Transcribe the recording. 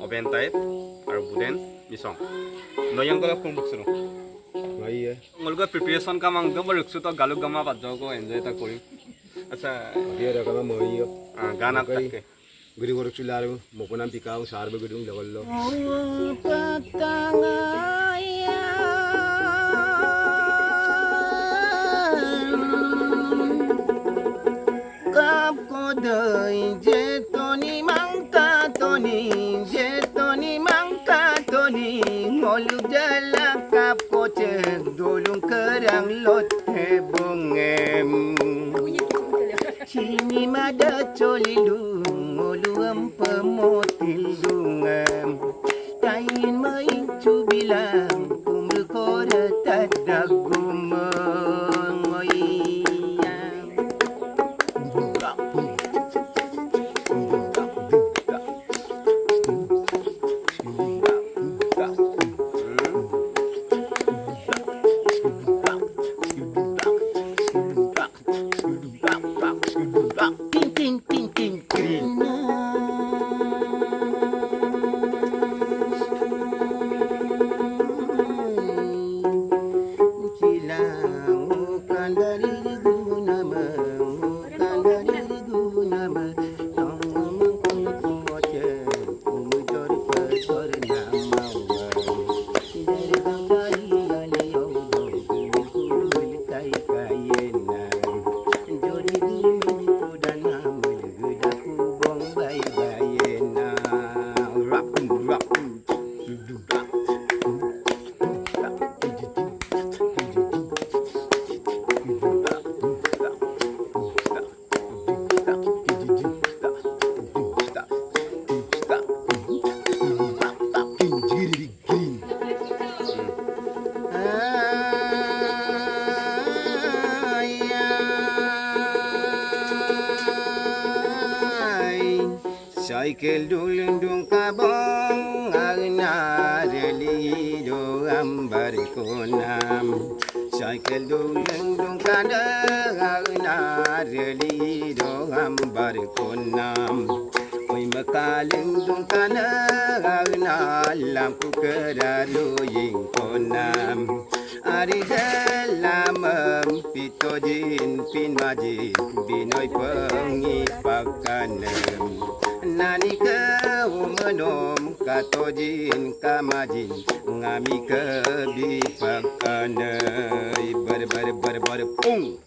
Obentait, arbuden, misong. Noyang kalau pun buksuru. Iya. Ngolga preparation ka mang double ruksu to galuk gama padjo ko enjoy ta kori. Acha, Dia ada kama mau iya. gana takke. Guri guru cularu, mau punam pikau sarbe gedung level lo. Kap kodai jetoni mangka toni ngoluk jala kap kocek dolung kerang lote bongem Cini mada colilu ngolu empemotil dungem Kain main cubilang kumul kore tadagumeng Oyang Ting ting ting ting Cycle dulundung kabong agna relido ambar konam Cycle dulundung kada agna relido ambar konam Oi makalundung kana agna lampu keralu ying konam Ari dalam pitodin pinmajin binoy pengipakanem Nani ke umenom katojin kamajin ngami ke bipakanai ber pung